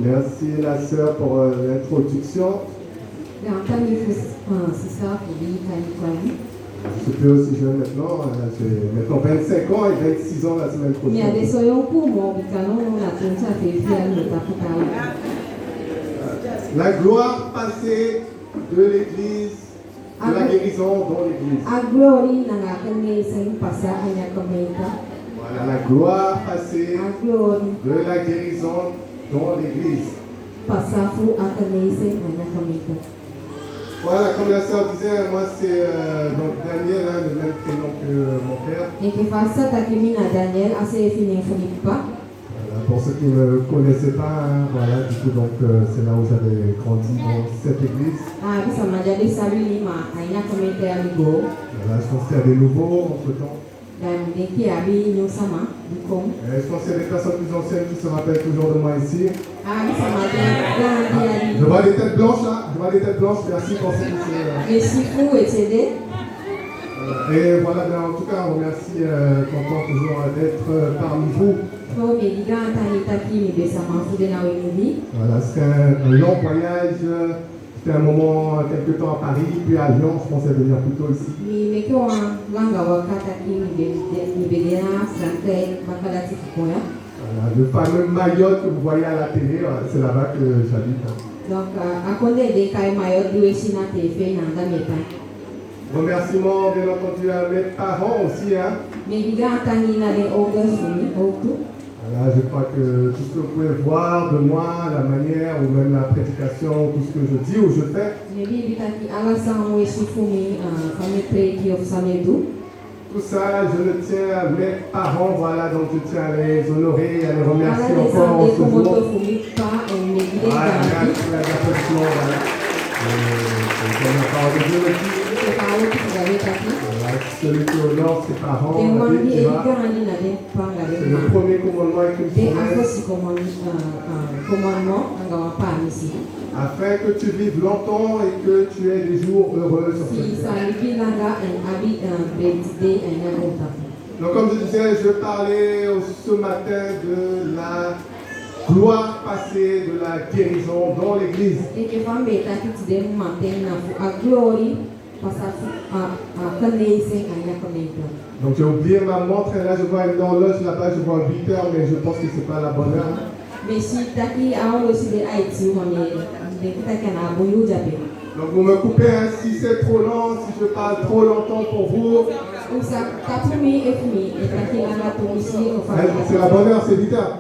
Merci la sœur pour l'introduction. Je suis aussi jeune maintenant, j'ai maintenant 25 ans et 26 ans la semaine prochaine. La gloire passée de l'Église, de la guérison dans l'Église. Voilà, la gloire passée de la guérison dans l'Église. Voilà, comme la sœur disait, moi c'est donc Daniel, le même prénom que mon père. Voilà, pour ceux qui ne me connaissaient pas, voilà, du coup donc c'est là où j'avais grandi dans cette église. Voilà, je pense qu'il y a des nouveaux entre temps. Je pense qu'il y a des personnes plus anciennes qui se rappellent toujours de moi ici. Je vois des têtes blanches là, merci pour ce que c'est. Et voilà, en tout cas, on remercie, content toujours d'être parmi vous. Voilà, c'était un long voyage. C'était un moment, quelques temps à Paris, puis à Lyon, je pensais venir plus tôt ici. Voilà, le fameux Mayotte que vous voyez à la télé, c'est là-bas que j'habite. Remerciements bien entendu à mes parents aussi. Voilà, je crois que tout ce que vous pouvez voir de moi, la manière ou même la prédication, tout ce que je dis ou je fais. Tout ça, je le tiens à mes parents, voilà, donc je tiens à les honorer, à les remercier encore en ce jour. Voilà, merci à l'applaudissement, voilà. La parole de Dieu le dit. Voilà, celui qui honore ses parents, c'est le premier commandement avec une promesse. Afin que tu vives longtemps et que tu aies des jours heureux sur cette terre. Donc comme je disais, je parlais ce matin de la gloire passée, de la guérison dans l'église. Donc j'ai oublié ma montre et là je vois une horloge là-bas, je vois 8 heures, mais je pense que ce n'est pas la bonne heure. Donc vous me coupez si c'est trop long, si je parle trop longtemps pour vous. C'est la bonne heure, c'est 8 heures.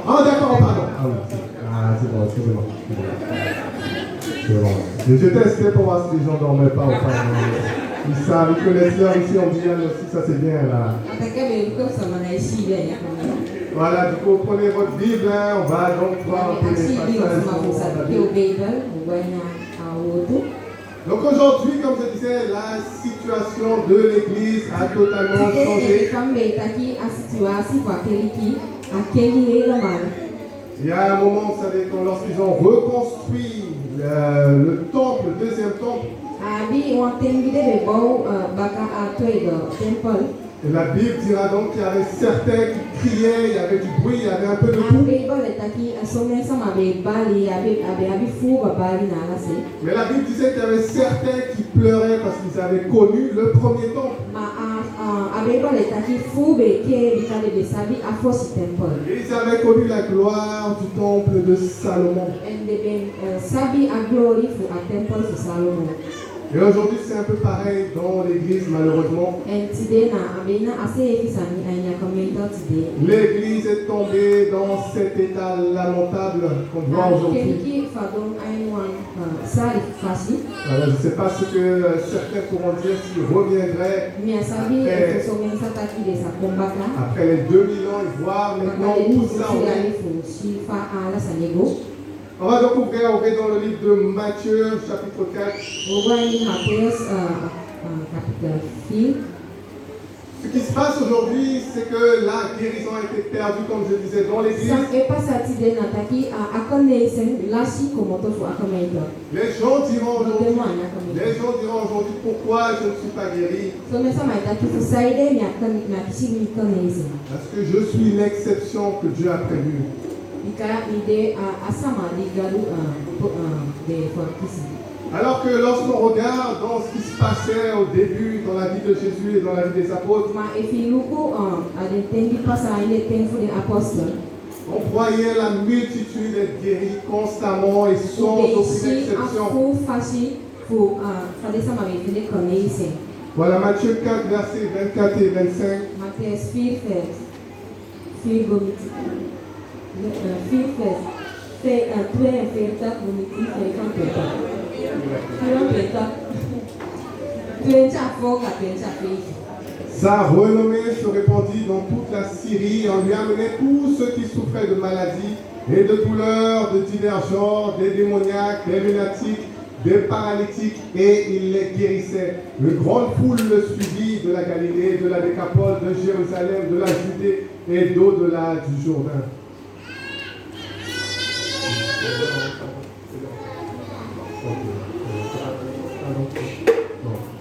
Ah d'accord, pardon. C'est bon, excusez-moi. Je testais pour voir si les gens ne dormaient pas ou pas. Ils savent, ils connaissent l'heure ici en Guyane aussi, ça c'est bien là. Voilà, du coup, prenez votre Bible, on va donc voir un peu les passages. Donc aujourd'hui, comme je disais, la situation de l'Église a totalement changé. Il y a un moment, vous savez, lorsqu'ils ont reconstruit le temple, le deuxième temple, et la Bible dira donc qu'il y avait certains qui criaient, il y avait du bruit, il y avait un peu de tout. Mais la Bible disait qu'il y avait certains qui pleuraient parce qu'ils avaient connu le premier temple. Et ils avaient connu la gloire du temple de Salomon. Et aujourd'hui, c'est un peu pareil dans l'église, malheureusement. L'église est tombée dans cet état lamentable qu'on voit aujourd'hui. Alors, je ne sais pas ce que certains pourront dire s'ils reviendraient après les 2000 ans et voir maintenant où ça en est. On va donc ouvrir dans le livre de Matthieu, chapitre 4. Ce qui se passe aujourd'hui, c'est que la guérison a été perdue, comme je disais, dans l'église. Les gens diront aujourd'hui pourquoi je ne suis pas guéri. Parce que je suis l'exception que Dieu a prévue. Alors que lorsqu'on regarde dans ce qui se passait au début dans la vie de Jésus et dans la vie des apôtres, on voyait la multitude être guérie constamment et sans aucune exception. Voilà Matthieu 4, versets 24 et 25. Sa renommée se répandit dans toute la Syrie et on lui amenait tous ceux qui souffraient de maladies et de douleurs de divers genres, des démoniaques, des lunatiques, des paralytiques, et il les guérissait. Une grande foule le suivit de la Galilée, de la Décapole, de Jérusalem, de la Judée et d'au-delà du Jourdain.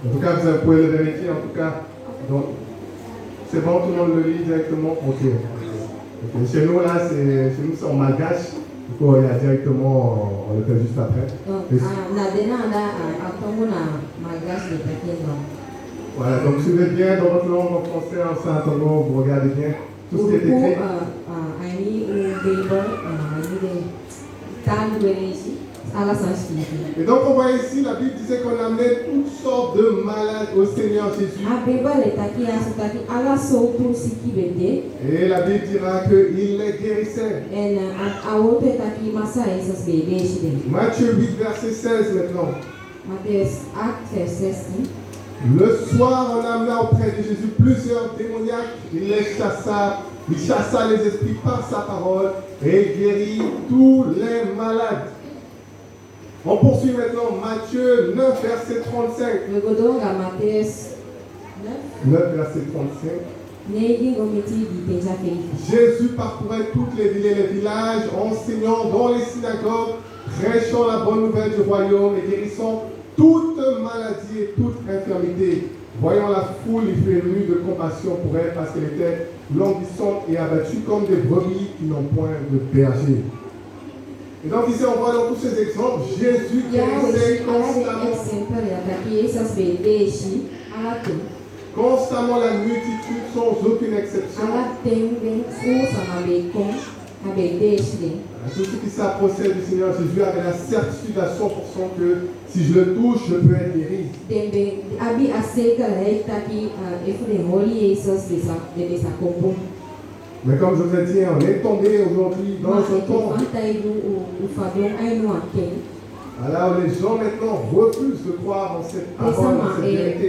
En tout cas, vous pouvez le vérifier. En tout cas, donc, c'est bon, tout le monde le lit directement. Ok. Chez nous, là, c'est en malgache. Du coup, il y a directement, on le fait juste après. Voilà, donc suivez bien dans votre langue en français, en saint-anglais, vous regardez bien tout ce qui est écrit. Et donc on voit ici, la Bible disait qu'on amenait toutes sortes de malades au Seigneur Jésus. Et la Bible dira qu'il les guérissait. Matthieu 8, verset 16 maintenant. Le soir, on amena auprès de Jésus plusieurs démoniaques. Il les chassa. Il chassa les esprits par sa parole et il guérit tous les malades. On poursuit maintenant Matthieu 9, verset 35. 9, verset 35. Jésus parcourait toutes les villes et les villages, enseignant dans les synagogues, prêchant la bonne nouvelle du royaume et guérissant toute maladie et toute infirmité. Voyant la foule, il fut ému de compassion pour elle parce qu'elle était languissante et abattue comme des brebis qui n'ont point de berger. Et donc ici on voit dans tous ces exemples, Jésus guérissait constamment la multitude sans aucune exception. Tout ce qui s'approchait du Seigneur Jésus avait la certitude à 100% que si je le touche, je peux être guéri. Mais comme je vous ai dit, on est tombé aujourd'hui dans ce temps là où les gens maintenant refusent de croire en cette parole, en cette vérité.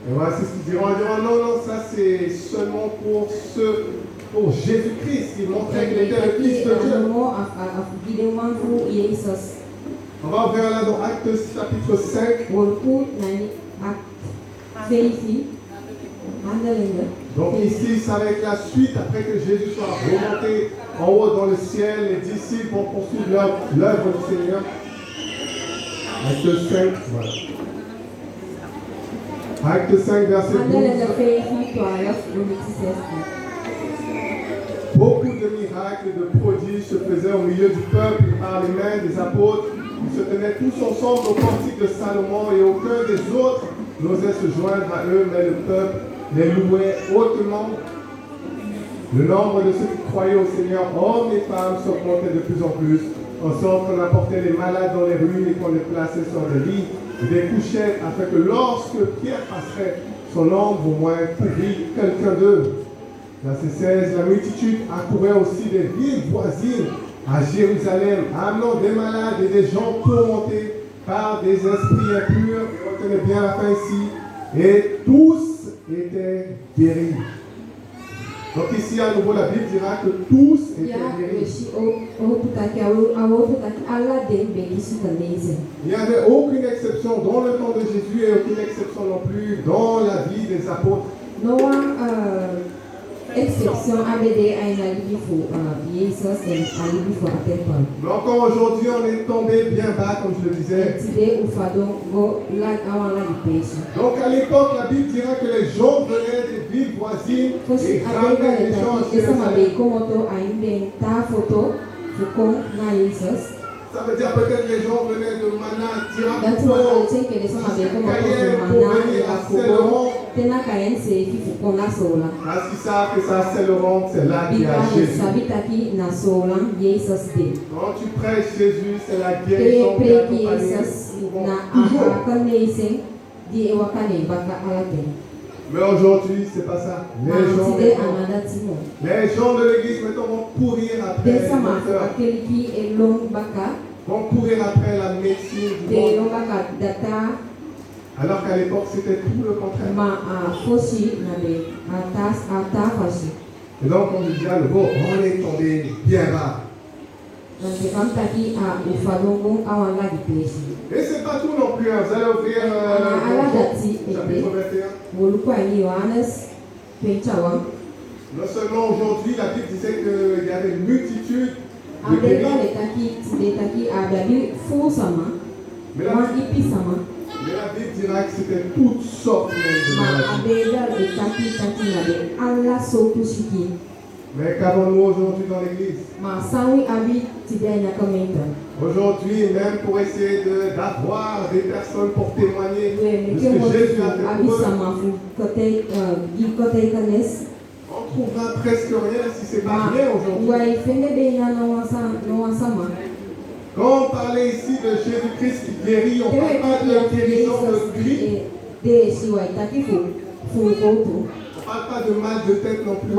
Et voilà, c'est ce qu'ils diront. Ils diront non, ça c'est seulement pour Jésus-Christ. Il montrait qu'il était le Fils de Dieu. On va ouvrir là dans Actes chapitre 5. Donc ici, ça va être la suite après que Jésus soit remonté en haut dans le ciel. Les disciples vont poursuivre l'œuvre du Seigneur. Acte 5, voilà. Acte 5, verset 12. Beaucoup de miracles et de prodiges se faisaient au milieu du peuple par les mains des apôtres. Ils se tenaient tous ensemble au portique de Salomon et aucun des autres n'osait se joindre à eux, mais le peuple les louait hautement. Le nombre de ceux qui croyaient au Seigneur, hommes et femmes, s'augmentait de plus en plus, en sorte qu'on apportait les malades dans les rues et qu'on les plaçait sur des lits et des couchettes, afin que lorsque Pierre passerait, son ombre au moins couvrit quelqu'un d'eux. Verset 16, la multitude accourait aussi des villes voisines à Jérusalem, amenant des malades et des gens tourmentés par des esprits impurs. Et retenez bien la fin ici. Et tous étaient guéris. Donc ici à nouveau la Bible dira que tous étaient guéris. Il n'y avait aucune exception dans le temps de Jésus et aucune exception non plus dans la vie des apôtres. Exception Mais encore aujourd'hui, on est tombé bien bas, comme je le disais. Donc à l'époque, la Bible dira que les gens venaient des villes voisines et ramenaient les gens à Jérusalem. Ça veut dire peut-être les gens venaient de Mana, Tirakopo, Cayenne pour venir à Saint-Laurent. Parce qu'ils savent que ça, Saint-Laurent, c'est là qu'il y a Jésus. Quand tu prêches Jésus, c'est la guérison qui accompagne toujours. Mais aujourd'hui, c'est pas ça. Les gens de l'église maintenant vont courir après le docteur. Vont courir après la médecine du monde. Alors qu'à l'époque, c'était tout le contraire. Et donc, comme je disais à nouveau, on est tombé bien bas. Et c'est pas tout non plus. Vous allez ouvrir chapitre 21. Non seulement aujourd'hui, la Bible disait qu'il y avait une multitude de guéris. Mais la Bible dira que c'était toutes sortes de maladies. Mais qu'avons-nous aujourd'hui dans l'église? Aujourd'hui, même pour essayer d'avoir des personnes pour témoigner de ce que Jésus a fait pour eux, on ne trouvera presque rien si ce n'est pas rien aujourd'hui. Quand on parlait ici de Jésus-Christ qui guérit, on ne parle pas de guérison de grippe. On ne parle pas de mal de tête non plus.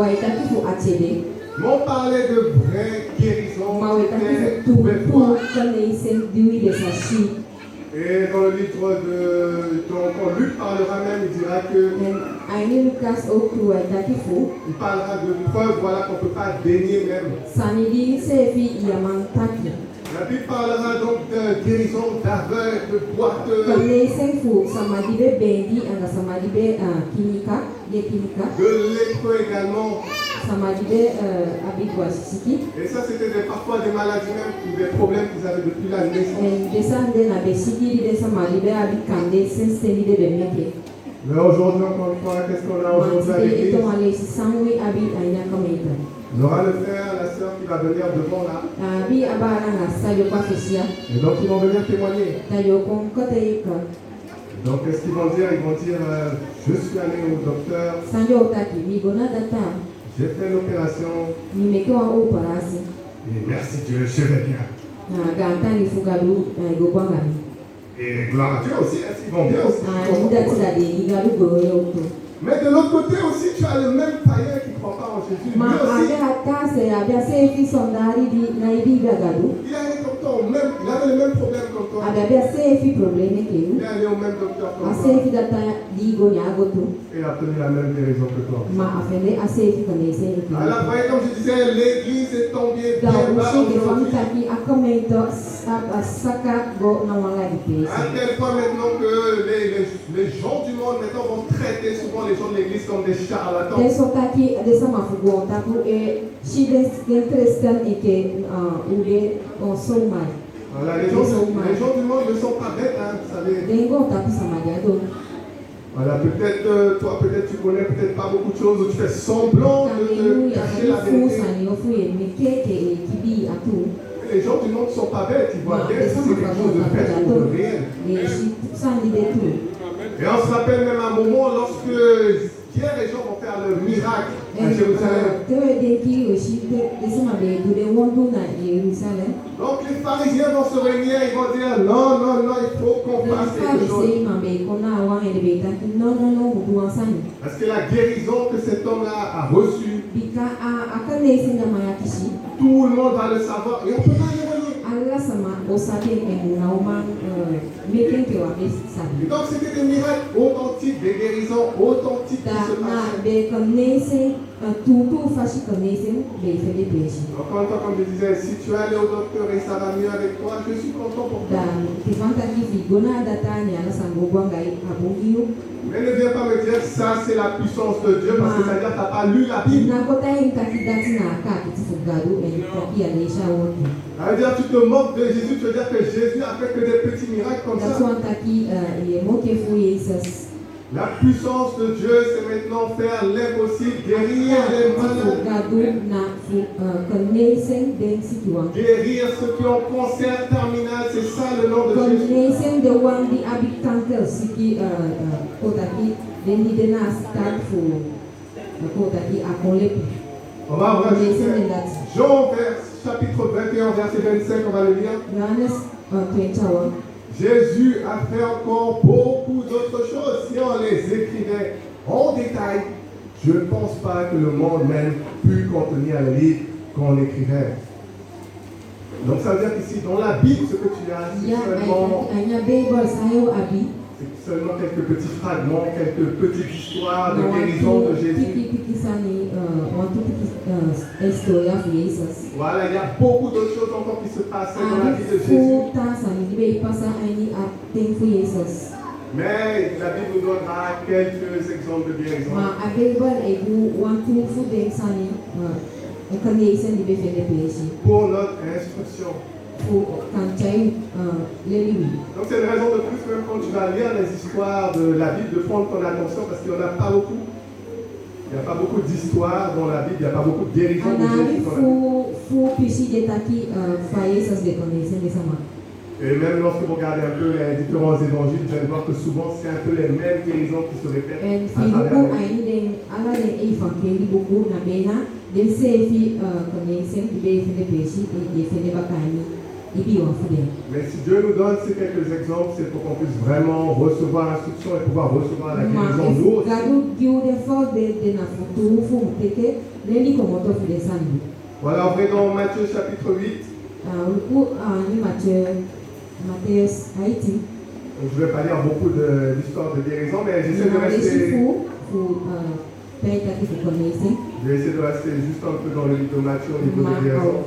Mais on parlait de vraie guérison. Et dans le livre dont Luc parlera même, il dira que il parlera de preuves, voilà, qu'on ne peut pas dénier même. La Bible parlera donc de guérison d'aveugles, de boiteux, de lépreux également. Et ça, c'était parfois des maladies même, des problèmes qu'ils avaient depuis la naissance. Mais aujourd'hui, encore une fois, qu'est-ce qu'on a aujourd'hui à l'église? On aura le frère, la sœur qui va venir devant là. Et donc, ils vont venir témoigner. Donc, qu'est-ce qu'ils vont dire? Ils vont dire, je suis allé au docteur. J'ai fait l'opération. Et merci Dieu, je vais bien. Et gloire à Dieu aussi, ils vont bien aussi. Mais de l'autre côté aussi, tu as le même païen qui ne croit pas en Jésus. Lui aussi, il avait le même problème comme toi. Il est allé au même docteur comme toi. Et il a obtenu la même guérison que toi. Alors, voyez, comme je disais, l'église est tombée bien bas aujourd'hui. À tel point maintenant que les gens du monde maintenant vont traiter souvent les gens de l'église comme des charlatans. Voilà, les gens du monde ne sont pas bêtes, hein, vous savez. Voilà, peut-être toi, peut-être tu connais peut-être pas beaucoup de choses, ou tu fais semblant de cacher la vérité. Les gens du monde ne sont pas bêtes, ils voient bien si c'est quelque chose de fait ou de réel. Et on se rappelle même un moment lorsque hier les gens vont faire le miracle à Jérusalem. Donc les pharisiens vont se réunir, ils vont dire non, il faut qu'on fasse quelque chose. Parce que la guérison que cet homme-là a reçue, tout le monde va le savoir et on ne peut pas l'éloigner. Et donc c'était des miracles authentiques, des guérisons authentiques qui se passent. Encore une fois, comme je disais, si tu es allé au docteur et ça va mieux avec toi, je suis content pour toi. Mais ne viens pas me dire ça c'est la puissance de Dieu parce que ça veut dire que tu n'as pas lu la Bible. Ça veut dire que tu te moques de Jésus, tu veux dire que Jésus a fait que des petits miracles comme ça. La puissance de Dieu, c'est maintenant faire l'impossible, guérir les malades, guérir ceux qui ont cancer terminal, c'est ça le nom de Jésus. On va ouvrir Jean chapitre 21, verset 25, on va le lire. Jésus a fait encore beaucoup d'autres choses. Si on les écrivait en détail, je ne pense pas que le monde même pût contenir les livres qu'on écrivait. Donc ça veut dire qu'ici, dans la Bible, ce que tu as, c'est seulement quelques petits fragments, quelques petites histoires de guérison de Jésus. Voilà, il y a beaucoup d'autres choses encore qui se passent dans la vie de Jésus. Mais la Bible nous donnera quelques exemples de guérison. Pour notre instruction. Donc c'est une raison de plus, même quand tu vas lire les histoires de la Bible, de prendre ton attention parce qu'il n'y en a pas beaucoup. Il n'y a pas beaucoup d'histoires dans la Bible, il n'y a pas beaucoup de guérisons de Jésus dans la Bible. Et même lorsque vous regardez un peu les différents évangiles, vous allez voir que souvent c'est un peu les mêmes guérisons qui se répètent à travers les Mais si Dieu nous donne ces quelques exemples, c'est pour qu'on puisse vraiment recevoir l'instruction et pouvoir recevoir la guérison nous aussi. Voilà, on est dans Matthieu chapitre 8. Je ne vais pas lire beaucoup d'histoires de guérison, mais j'essaie de rester. Je vais essayer de rester juste un peu dans le livre de Matthieu au niveau de guérison.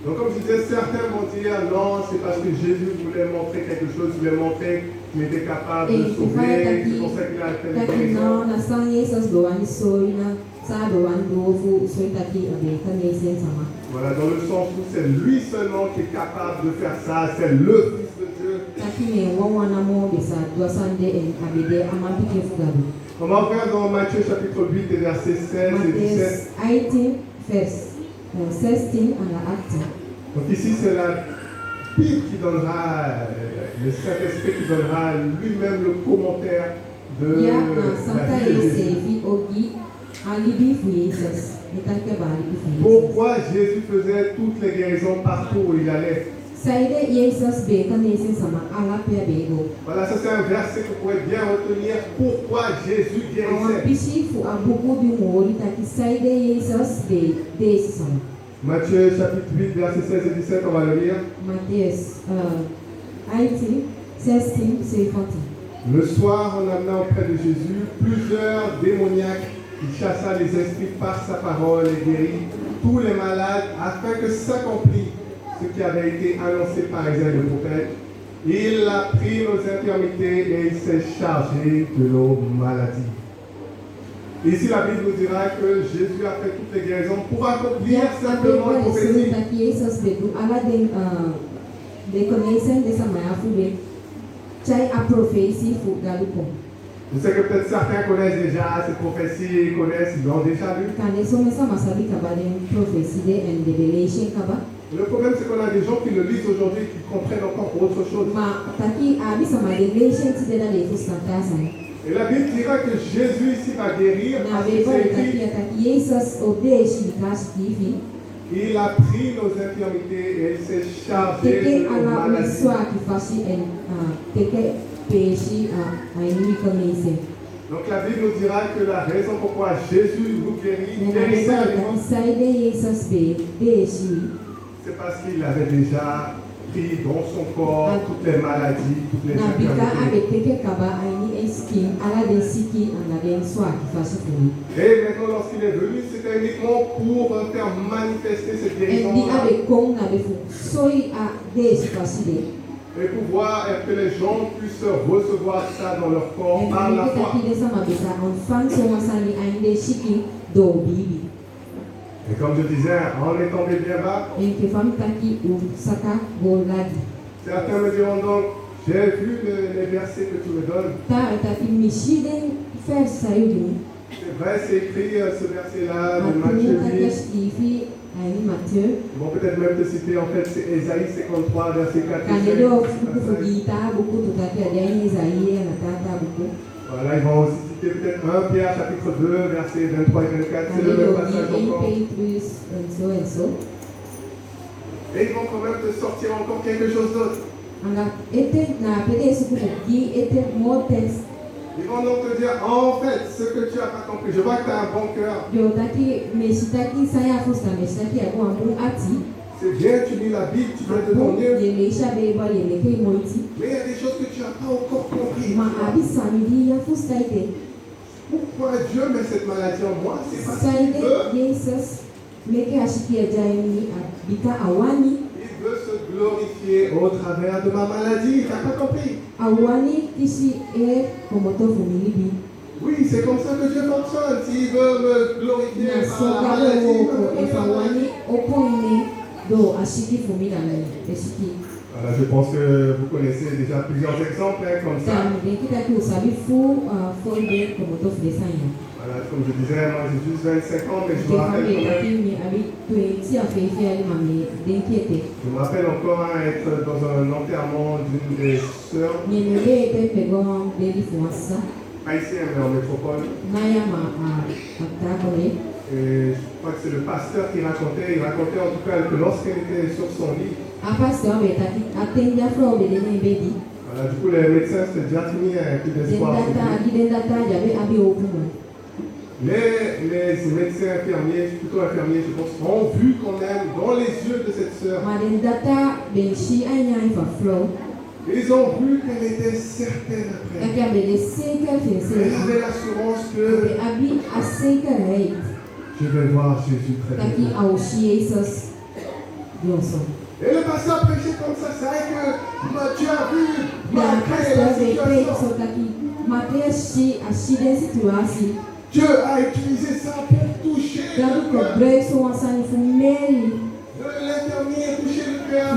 Donc comme je disais, certains vont dire non, c'est parce que Jésus voulait montrer quelque chose, il voulait montrer qu'il était capable de sauver, c'est pour ça qu'il a fait les guérisons. Voilà, dans le sens où c'est lui seulement qui est capable de faire ça, c'est le Fils de Dieu. On va faire dans Matthieu chapitre 8 et versets 16 et 17. Donc ici c'est la Bible qui donnera, le Saint-Esprit qui donnera lui-même le commentaire de la vie de Jésus. Pourquoi Jésus faisait toutes les guérisons partout où il allait? Voilà, ça c'est un verset que vous pouvez bien retenir. Pourquoi Jésus guérissait? Matthieu chapitre 8, verset 16 et 17, on va le lire. Le soir, en amenant auprès de Jésus plusieurs démoniaques, il chassa les esprits par sa parole et guérit tous les malades afin que s'accomplisse ce qui avait été annoncé par Isaïe le prophète. Il a pris nos infirmités et il s'est chargé de nos maladies. Ici, la Bible nous dira que Jésus a fait toutes les guérisons pour accomplir simplement une prophétie. Je sais que peut-être certains connaissent déjà ces prophéties, ils l'ont déjà lu. Le problème, c'est qu'on a des gens qui le lisent aujourd'hui qui comprennent encore autre chose. Et la Bible dira que Jésus ici va guérir parce que c'est écrit. Il a pris nos infirmités et il s'est chargé de nos maladies. Donc la Bible nous dira que la raison pourquoi Jésus nous guérit, c'est parce qu'il avait déjà pris dans son corps toutes les maladies, toutes les infirmités. Et maintenant, lorsqu'il est venu, c'était uniquement pour faire manifester cette guérison. Et pouvoir que les gens puissent recevoir ça dans leur corps par la foi. Et comme je disais, en étant bien bas, certains me diront donc, j'ai vu les versets que tu me donnes. C'est vrai, c'est écrit ce verset-là de Matthieu 10. Ils vont peut-être même te citer, en fait, c'est Ésaïe 53, verset 4 et 5. Voilà, ils vont aussi citer peut-être 1 Pierre chapitre 2, versets 23 et 24. C'est le même passage encore. Et ils vont quand même te sortir encore quelque chose d'autre. Ils vont donc te dire, en fait, ce que tu n'as pas compris, je vois que tu as un bon cœur. C'est bien, tu lis la Bible, tu fais de ton mieux. Mais il y a des choses que tu n'as pas encore compris. Pourquoi Dieu met cette maladie en moi? C'est parce qu'il veut se glorifier au travers de ma maladie. Tu n'as pas compris? Oui, c'est comme ça que Dieu fonctionne. S'il veut me glorifier par la maladie, voilà, je pense que vous connaissez déjà plusieurs exemples comme ça. Voilà, comme je disais, moi j'ai juste 25 ans, mais je me rappelle encore être dans un enterrement d'une des sœurs haïtiennes en métropole. Et je crois que c'est le pasteur qui racontait, il racontait en tout cas que lorsqu'elle était sur son lit, voilà, du coup les médecins s'étaient déjà mis un peu d'espoir. Les médecins infirmiers, plutôt infirmiers, je pense, ont vu quand même dans les yeux de cette sœur. Ils ont vu qu'elle était certaine après. Elle avait l'assurance que je vais voir Jésus très bientôt. Et le pasteur prêchait comme ça, c'est vrai que tu as vu malgré la situation. Dieu a utilisé ça pour toucher le cœur de l'infirmier, toucher le cœur.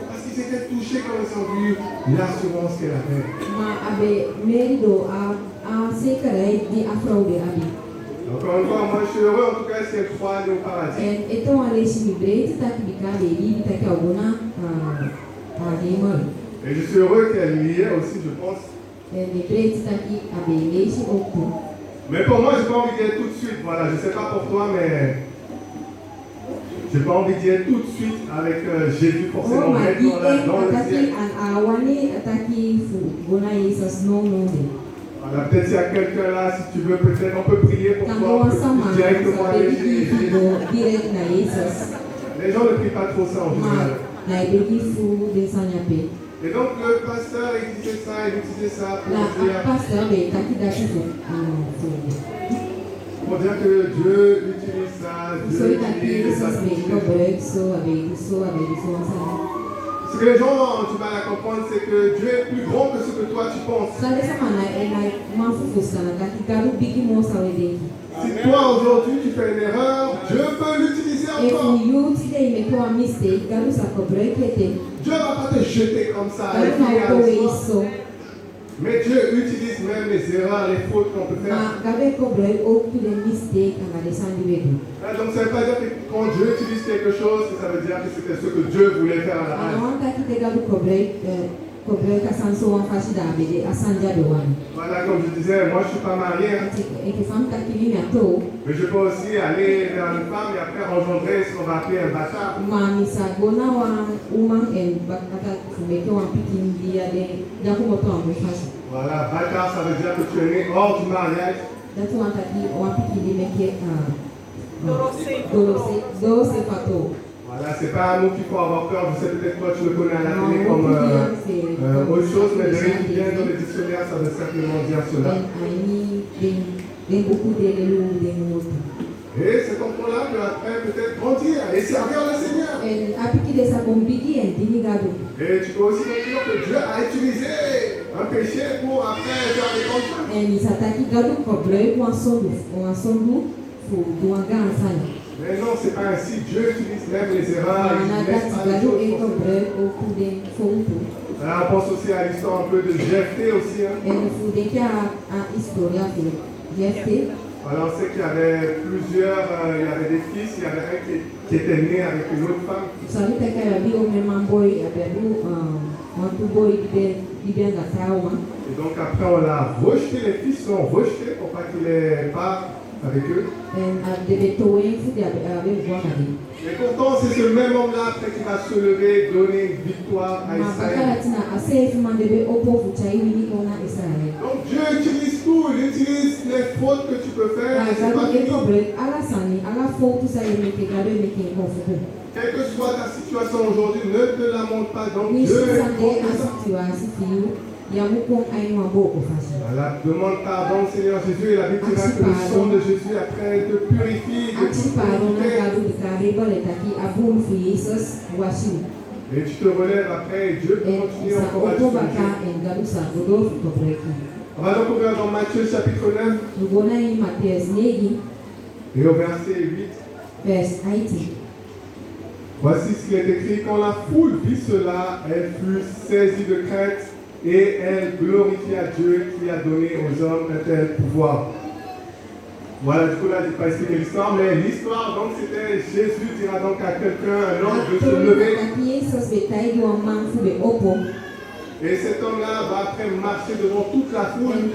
Parce qu'ils étaient touchés quand ils ont vu l'assurance qu'elle avait. Encore une fois, moi je suis heureux en tout cas si elle croit aller au paradis. Et je suis heureux qu'elle y est aussi, je pense. Mais pour moi, je n'ai pas envie d'y être tout de suite. Voilà, je ne sais pas pour toi, mais je n'ai pas envie d'y être tout de suite avec Jésus forcément dans le ciel. Voilà, peut-être s'il y a quelqu'un là, si tu veux, peut-être on peut prier pour toi, directement aller chez Jésus. Les gens ne prient pas trop ça en général. Et donc le pasteur il disait ça, il utilisait ça pour dire que Dieu utilise ça, Dieu utilise ça. Ce que les gens ont du mal à comprendre, c'est que Dieu est plus grand que ce que toi tu penses. Si toi aujourd'hui tu fais une erreur, Dieu peut l'utiliser encore. Dieu ne va pas te jeter comme ça. Mais Dieu utilise même les erreurs, les fautes qu'on peut faire. Donc ça ne veut pas dire que quand Dieu utilise quelque chose, ça veut dire que c'était ce que Dieu voulait faire à la base. Voilà, comme je disais, moi je ne suis pas marié. Mais je peux aussi aller vers une femme et après engendrer ce qu'on va appeler un bâtard. Voilà, bâtard, ça veut dire que tu es né hors du mariage. Voilà, Voilà, c'est pas un mot qu'il faut avoir peur. Je sais peut-être toi tu le connais à la télé comme autre chose, mais de rien qui vient dans le dictionnaire, ça veut simplement dire cela. Et cet enfant-là peut après peut-être grandir et servir le Seigneur. Et tu peux aussi dire que Dieu a utilisé un péché pour après faire des grandes choses. Mais non, c'est pas ainsi. Dieu utilise même les erreurs. Alors, on pense aussi à l'histoire un peu de Jephthé aussi. Hein. Alors, on sait qu'il y avait plusieurs, il y avait des fils, il y avait un qui était né avec une autre femme. Et donc après, on l'a rejeté, les fils sont rejetés pour pas qu'il ait part avec eux. Et pourtant, c'est ce même homme-là après qui va se lever, donner une victoire à Israël. Donc Dieu utilise tout, il utilise les fautes que tu peux faire. Quelle que soit ta situation aujourd'hui, ne te lamente pas. Donc Dieu est bon pour ça. Voilà, demande pardon Seigneur Jésus et la Bible dira que le sang de Jésus après te purifie, te et tu te relèves après et Dieu peut continuer encore à te purifier. On va donc ouvrir dans Matthieu chapitre 9 et au verset 8. Voici ce qui est écrit. Quand la foule vit cela, elle fut saisie de crainte et elle glorifia Dieu qui a donné aux hommes un tel pouvoir. Voilà, du coup là, je ne vais pas expliquer l'histoire, mais l'histoire, donc c'était Jésus dira donc à quelqu'un, un homme de se lever. Et cet homme-là va après marcher devant toute la foule.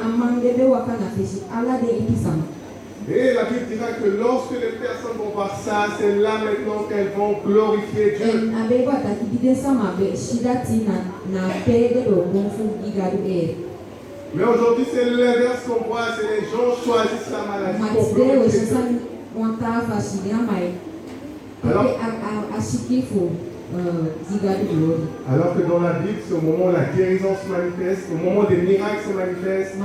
Et la Bible dira que lorsque les personnes vont voir ça, c'est là maintenant qu'elles vont glorifier Dieu. Mais aujourd'hui, c'est l'inverse qu'on voit, c'est les gens choisissent la maladie pour glorifier Dieu. Alors que dans la Bible, c'est au moment où la guérison se manifeste, au moment où des miracles se manifestent.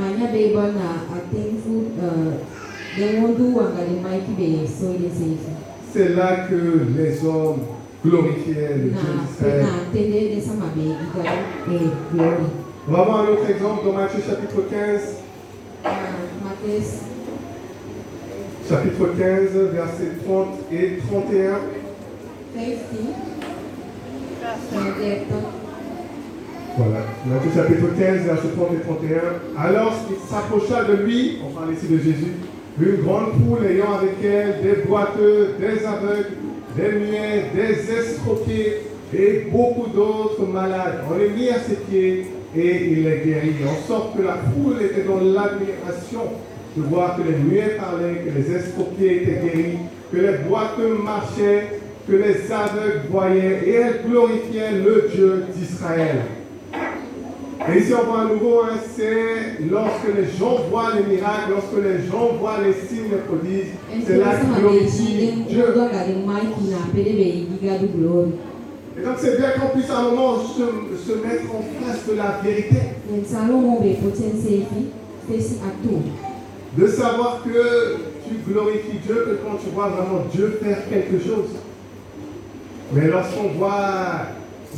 C'est là que les hommes glorifiaient le Dieu d'Israël. On va voir un autre exemple dans Matthieu chapitre 15. Chapitre 15, versets 30 et 31. Voilà, Matthieu chapitre 15, versets 30 et 31. Alors il s'approcha de lui, on parle ici de Jésus, une grande foule ayant avec elle des boiteux, des aveugles, des muets, des estropiés et beaucoup d'autres malades. On les mit à ses pieds et il les guérit. En sorte que la foule était dans l'admiration de voir que les muets parlaient, que les estropiés étaient guéris, que les boiteux marchaient, que les aveugles voyaient, et elle glorifiait le Dieu d'Israël. Et ici on voit à nouveau, c'est lorsque les gens voient les miracles, lorsque les gens voient les signes, les prodiges, c'est là qu'ils glorifient Dieu. Et donc c'est bien qu'on puisse à un moment se mettre en face de la vérité. De savoir que tu glorifies Dieu que quand tu vois vraiment Dieu faire quelque chose. Mais lorsqu'on voit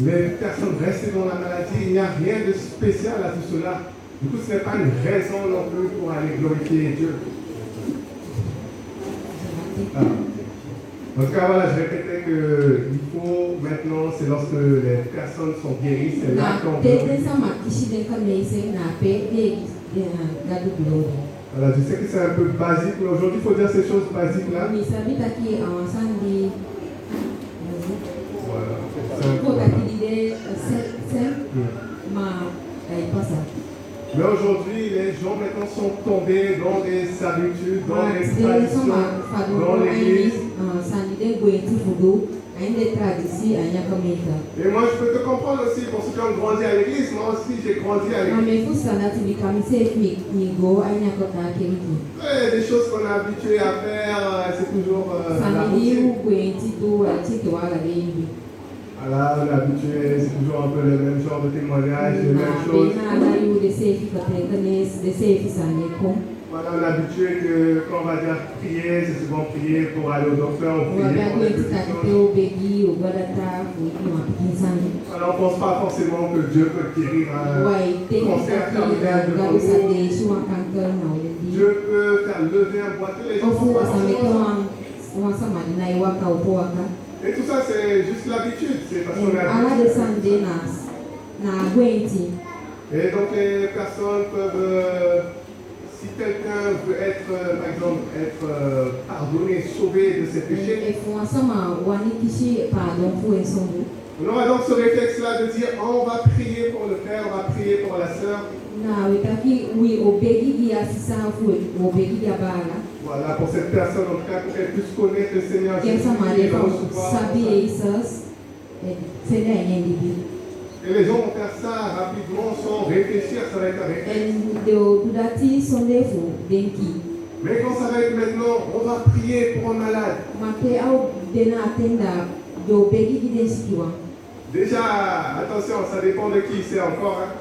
les personnes rester dans la maladie, il n'y a rien de spécial à tout cela. Du coup, ce n'est pas une raison non plus pour aller glorifier Dieu. En tout cas, voilà, je répétais qu'il faut maintenant, c'est lorsque les personnes sont guéries, c'est là qu'on glorifie. Voilà, je sais que c'est un peu basique, mais aujourd'hui, il faut dire ces choses basiques-là. Voilà. Mais aujourd'hui, les gens maintenant sont tombés dans des habitudes, dans des traditions, dans l'église. Et moi, je peux te comprendre aussi pour ceux qui ont grandi à l'église. Moi aussi, j'ai grandi à l'église. Des choses qu'on est habitué à faire, c'est toujours la routine. Voilà, on est habitué, c'est toujours un peu le même genre de témoignage, les mêmes choses. Voilà, on est habitué que quand on va dire prier, c'est souvent prier pour aller au docteur, ou prier pour les petites choses. Voilà, on ne pense pas forcément que Dieu peut guérir un cancer terminal devant nous. Dieu peut faire lever un boiteux, les gens font pas forcément ça. Et tout ça, c'est juste l'habitude, c'est parce qu'on est habitué. Et donc les personnes peuvent... Si quelqu'un veut être, par exemple, être pardonné, sauvé de ses péchés, on aura donc ce réflexe-là de dire oh, on va prier pour le frère, on va prier pour la sœur. Voilà, pour cette personne, en tout cas, pour qu'elle puisse connaître le Seigneur Jésus et le recevoir. Et les gens vont faire ça rapidement, sans réfléchir, ça va être un réflexe. Mais quand ça va être maintenant, on va prier pour un malade. Déjà, attention, ça dépend de qui c'est encore. Hein.